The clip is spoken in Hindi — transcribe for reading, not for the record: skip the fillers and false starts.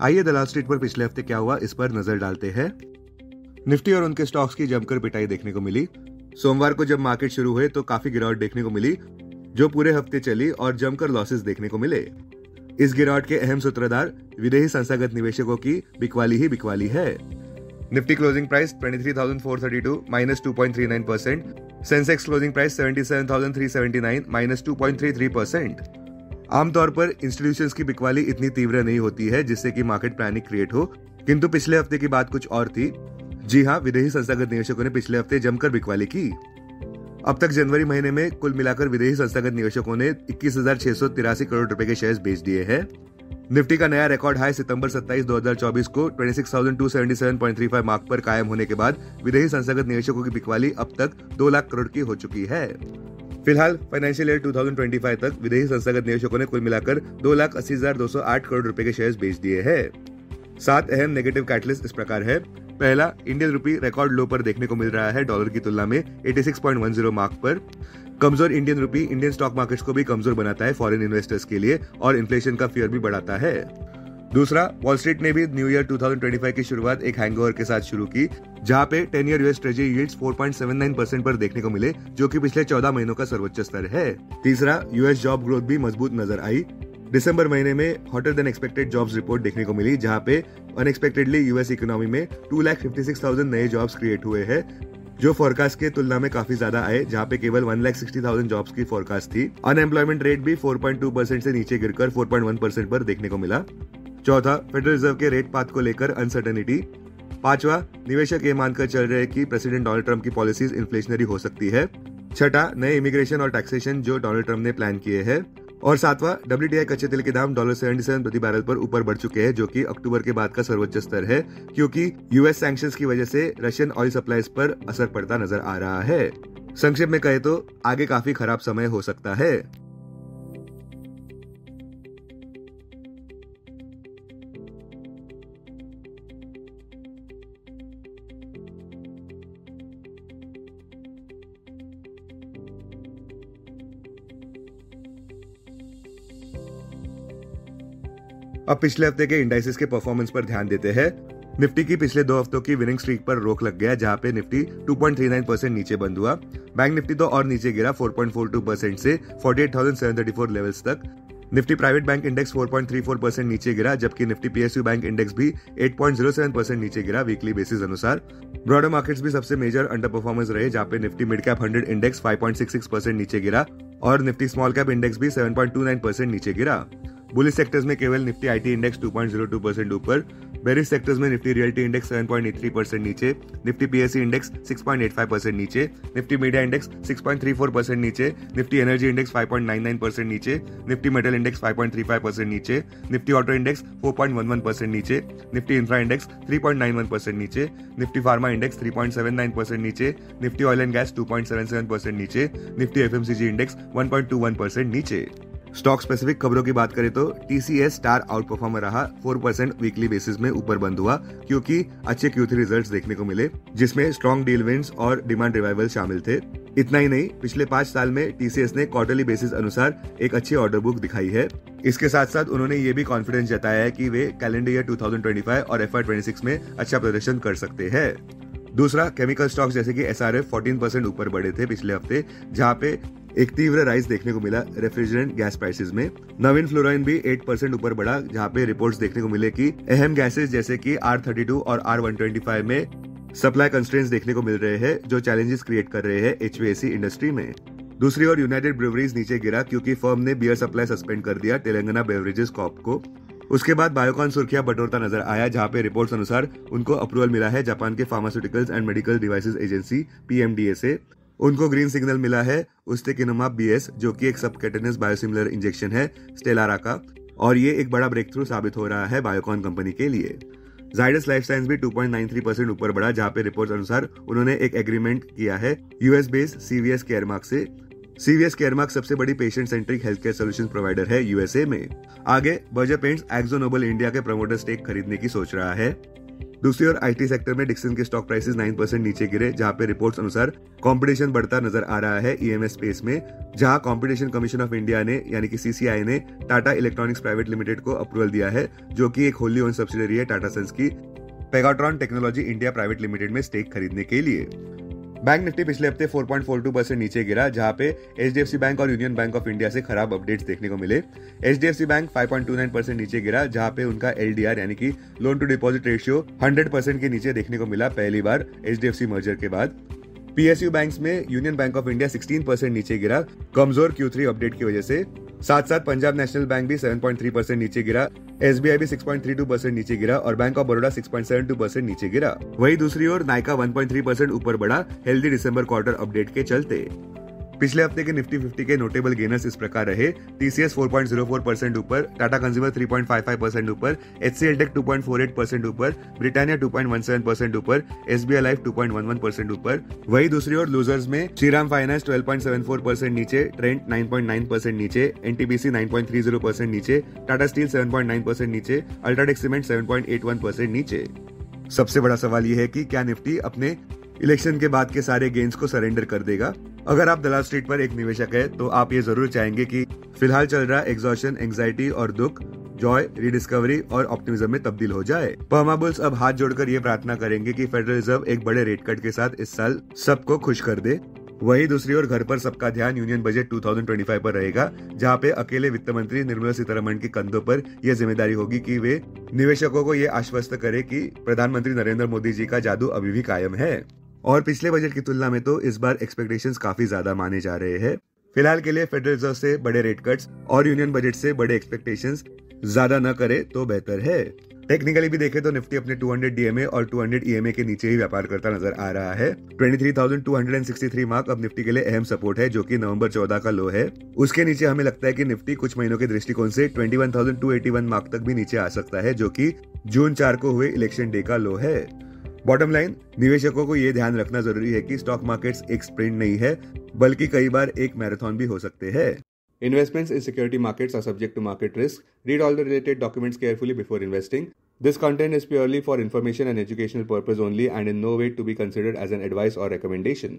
आइए दलाल स्ट्रीट पर पिछले हफ्ते क्या हुआ इस पर नजर डालते हैं। निफ्टी और उनके स्टॉक्स की जमकर पिटाई देखने को मिली। सोमवार को जब मार्केट शुरू हुए तो काफी गिरावट देखने को मिली जो पूरे हफ्ते चली और जमकर लॉसेस देखने को मिले। इस गिरावट के अहम सूत्रधार विदेशी संस्थागत निवेशकों की बिकवाली ही बिकवाली है। Nifty closing price 23,432 minus 2.39%, Sensex closing price 77,379 minus 2.33%। आमतौर पर इंस्टीट्यूशंस की बिकवाली इतनी तीव्र नहीं होती है जिससे कि मार्केट पैनिक क्रिएट हो, किंतु पिछले हफ्ते की बात कुछ और थी। जी हाँ, विदेशी संस्थागत निवेशकों ने पिछले हफ्ते जमकर बिकवाली की। अब तक जनवरी महीने में कुल मिलाकर विदेशी संस्थागत निवेशकों ने 21,683 करोड़ रुपए के शेयर्स बेच दिए हैं। निफ्टी का नया रिकॉर्ड हाई सितंबर 27, 2024 को 26,277.35 मार्क पर कायम होने के बाद विदेशी संस्थागत निवेशकों की बिकवाली अब तक 2 लाख करोड़ की हो चुकी है। फिलहाल फाइनेंशियल ईयर 2025 तक विदेशी संस्थागत निवेशकों ने कुल मिलाकर 2,80,208 करोड़ रुपए के शेयर्स बेच दिए हैं। 7 अहम नेगेटिव कैटलिस्ट इस प्रकार है। पहला, इंडियन रुपी रिकॉर्ड लो पर देखने को मिल रहा है डॉलर की तुलना में 86.10 मार्क पर। कमजोर Indian rupee Indian stock markets को भी कमजोर बनाता है फॉरेन इन्वेस्टर्स के लिए और इन्फ्लेशन का फियर भी बढ़ाता है। दूसरा, वॉल स्ट्रीट ने भी न्यू ईयर 2025 की शुरुआत एक हैंगओवर के साथ शुरू की जहां पे 10 ईयर यूएस ट्रेजरी यील्ड्स 4.79% पर देखने को मिले जो कि पिछले 14 महीनों का सर्वोच्च स्तर है। तीसरा, यूएस जॉब ग्रोथ भी मजबूत नजर आई। दिसंबर महीने में hotter then expected jobs report देखने को मिली जहां पे अनएक्सपेक्टेडली यूएस इकोनॉमी में 2,56,000 नए जॉब्स क्रिएट हुए हैं जो फोरकास्ट के तुलना में काफी ज्यादा आए जहां पे केवल 1,60,000 जॉब्स की फोरकास्ट थी। अनएम्प्लॉयमेंट रेट भी 4.2% से नीचे गिरकर 4.1% पर देखने को मिला। चौथा, फेडरल रिजर्व के रेट पाथ को लेकर अनसर्टेनिटी। पांचवा, निवेशक ये मानकर चल रहे हैं कि प्रेसिडेंट डोनाल्ड ट्रंप की पॉलिसीज इन्फ्लेशनरी हो सकती है। छठा, नए इमिग्रेशन और टैक्सेशन जो डोनाल्ड ट्रंप ने प्लान किए हैं। और सातवां, WTI कच्चे तेल के दाम $77 प्रति बैरल पर ऊपर बढ़ चुके हैं जो कि अक्टूबर के बाद का सर्वोच्च स्तर है क्योंकि यूएस सैंक्शंस की वजह से रशियन ऑयल सप्लाईज पर असर पड़ता नजर आ रहा है। संक्षेप में कहे तो आगे काफी खराब समय हो सकता है। अब पिछले हफ्ते के इंडाइसेस के परफॉर्मेंस पर ध्यान देते हैं। निफ्टी की पिछले 2 हफ्तों की विनिंग स्ट्रीक पर रोक लग गया जहां पे निफ्टी 2.39% नीचे बंद हुआ। बैंक निफ्टी तो और नीचे गिरा 4.42% से 48,734 लेवल्स तक। निफ्टी प्राइवेट बैंक इंडेक्स 4.34% नीचे गिरा जबकि निफ्टी पीएसयू बैंक इंडेक्स भी 8.07% नीचे गिरा वीकली बेसिस अनुसार। ब्रॉडर मार्केट्स भी सबसे मेजर अंडर परफॉर्मेंस रहे जहां पे निफ्टी मिड कैप 100 इंडेक्स 5.66% नीचे गिरा और निफ्टी स्मॉल कैप इंडेक्स भी 7.29% नीचे गिरा। बुलिश सेक्टर्स में केवल निफ्टी आईटी इंडेक्स 2.02% ऊपर, बेरिश सेक्टर्स में निफ्टी रियल्टी इंडेक्स 7.83% नीचे, निफ्टी पीएससी इंडेक्स 6.85% नीचे, निफ्टी मीडिया इंडेक्स 6.34% नीचे, निफ्टी एनर्जी इंडेक्स 5.99% नीचे, निफ्टी मेटल इंडेक्स 5.35% नीचे, निफ्टी ऑटो इंडेक्स 4.11% नीचे, निफ्टी इंफ्रा इंडेक्स 3.91% नीचे, निफ्टी फार्मा इंडेक्स 3.79% नीचे, निफ्टी ऑयल एंड गैस 2.77% नीचे, निफ्टी एफएमसीजी इंडेक्स 1.21% नीचे। स्टॉक स्पेसिफिक खबरों की बात करें तो टीसीएस स्टार आउट परफॉर्मर रहा, 4% वीकली बेसिस में ऊपर बंद हुआ क्योंकि अच्छे Q3 रिजल्ट्स देखने को मिले जिसमें स्ट्रॉन्ग डील विंस और डिमांड रिवाइवल शामिल थे। इतना ही नहीं, पिछले 5 साल में टीसीएस ने क्वार्टरली बेसिस अनुसार एक अच्छी ऑर्डर बुक दिखाई है। इसके साथ साथ उन्होंने ये भी कॉन्फिडेंस जताया है कि वे कैलेंडर ईयर 2025 और FY26 में अच्छा प्रदर्शन कर सकते हैं। दूसरा, केमिकल स्टॉक्स जैसे कि SRF 14% ऊपर बढ़े थे पिछले हफ्ते जहां पे एक तीव्र राइज देखने को मिला रेफ्रिजरेंट गैस प्राइसेस में। नवीन फ्लोराइन भी 8% ऊपर बढ़ा जहां पे रिपोर्ट्स देखने को मिले कि अहम गैसेस जैसे कि R32 और R125 में सप्लाई कंस्ट्रेंट्स देखने को मिल रहे हैं जो चैलेंजेस क्रिएट कर रहे हैं HVAC इंडस्ट्री में। दूसरी ओर यूनाइटेड ब्रूवरीज नीचे गिरा क्योंकि फर्म ने बियर सप्लाई सस्पेंड कर दिया तेलंगाना बेवरेजेस कॉर्प को। उसके बाद बायोकॉन सुर्खियां बटोरता नजर आया जहां पे रिपोर्ट्स अनुसार उनको अप्रूवल मिला है जापान के pharmaceuticals and medical devices agency PMDA से। उनको ग्रीन सिग्नल मिला है उस्तेकिनुमाब BS जो कि एक सबकैटेनस बायोसिमिलर इंजेक्शन है स्टेलारा का और ये एक बड़ा ब्रेक थ्रू साबित हो रहा है बायोकॉन कंपनी के लिए। जाइडस लाइफ साइंस भी 2.93% ऊपर बढ़ा जहां पे रिपोर्ट्स अनुसार उन्होंने एक एग्रीमेंट किया है यूएस बेस्ड CVS केयरमार्क से। CVS केयरमार्क सबसे बड़ी patient centric health care solution provider है यूएसए में। आगे Berger paints Akzo Nobel India के प्रमोटर स्टेक खरीदने की सोच रहा है। दूसरी ओर आईटी सेक्टर में डिक्सन के स्टॉक प्राइसेस 9% नीचे गिरे, जहां पे रिपोर्ट्स अनुसार कंपटीशन बढ़ता नजर आ रहा है ईएमएस स्पेस में, जहां कंपटीशन कमीशन ऑफ इंडिया ने यानी कि सीसीआई ने टाटा इलेक्ट्रॉनिक्स प्राइवेट लिमिटेड को अप्रूवल दिया है, जो कि एक होली ओन सब्सिडरी है टाटा सन्स की, Pegatron technology India private limited में स्टेक खरीदने के लिए। बैंक निफ्टी पिछले हफ्ते 4.42% नीचे गिरा, जहां पे एचडीएफसी बैंक और यूनियन बैंक ऑफ इंडिया से खराब अपडेट्स देखने को मिले। एचडीएफसी बैंक 5.29% नीचे गिरा, जहां पे उनका एलडीआर यानी कि लोन टू डिपॉजिट रेशियो 100% के नीचे देखने को मिला पहली बार एचडीएफसी मर्जर के बाद। पीएसयू बैंक्स में यूनियन बैंक ऑफ इंडिया 16% नीचे गिरा, कमजोर Q3 अपडेट की वजह से। साथ साथ पंजाब नेशनल बैंक भी 7.3% नीचे गिरा, एसबीआई भी 6.32% नीचे गिरा और बैंक ऑफ बड़ौदा 6.72% नीचे गिरा। वहीं दूसरी ओर नाइका 1.3% ऊपर बढ़ा, हेल्दी दिसंबर क्वार्टर अपडेट के चलते। पिछले हफ्ते के निफ्टी 50 के नोटेबल गेनर्स इस प्रकार रहे: टीसीएस 4.04% ऊपर, टाटा कंज्यूमर 3.55% ऊपर, एचसीएल टेक 2.48% ऊपर, ब्रिटानिया 2.17% ऊपर, एसबीआई लाइफ 2.11% ऊपर। वही दूसरी ओर लूजर्स में श्रीराम फाइनेंस 12.74% नीचे, ट्रेंट 9.9% नीचे, एनटीपीसी 9.30% नीचे, टाटा स्टील 7.9% नीचे, अल्ट्राटेक सीमेंट 7.81% नीचे। सबसे बड़ा सवाल यह है कि क्या निफ्टी अपने इलेक्शन के बाद के सारे गेन्स को सरेंडर कर देगा? अगर आप दलाल स्ट्रीट पर एक निवेशक है तो आप ये जरूर चाहेंगे कि फिलहाल चल रहा एग्जॉशन, एंजाइटी और दुख जॉय, रिडिस्कवरी और ऑप्टिमिज्म में तब्दील हो जाए। परमा बुल्स अब हाथ जोड़कर ये प्रार्थना करेंगे कि फेडरल रिजर्व एक बड़े रेट कट के साथ इस साल सबको खुश कर दे। वहीं दूसरी ओर घर पर सबका ध्यान यूनियन बजट 2025 पर रहेगा, जहां पे अकेले वित्त मंत्री निर्मला सीतारमण के कंधों पर यह जिम्मेदारी होगी कि वे निवेशकों को ये आश्वस्त करे कि प्रधानमंत्री नरेंद्र मोदी जी का जादू अभी भी कायम है। और पिछले बजट की तुलना में तो इस बार एक्सपेक्टेशंस काफी ज्यादा माने जा रहे हैं। फिलहाल के लिए फेडरल रिजर्व से बड़े रेट कट्स और यूनियन बजट से बड़े एक्सपेक्टेशंस ज्यादा न करे तो बेहतर है। टेक्निकली भी देखें तो निफ्टी अपने 200 डीएमए और 200 ईएमए के नीचे ही व्यापार करता नजर आ रहा है। 23,263 मार्क अब निफ्टी के लिए अहम सपोर्ट है, जो कि नवंबर 14 का लो है। उसके नीचे हमें लगता है कि निफ्टी कुछ महीनों के दृष्टिकोण से 21,281 मार्क तक भी नीचे आ सकता है, जो कि जून 4 को हुए इलेक्शन डे का लो है। बॉटम लाइन, निवेशकों को यह ध्यान रखना जरूरी है कि स्टॉक मार्केट्स एक स्प्रिंट नहीं है, बल्कि कई बार एक मैराथन भी हो सकते हैं। Investments in security markets are subject to market risk. Read all the related documents carefully before investing. This content is purely for information and educational purpose only and in no way to be considered as an advice or recommendation.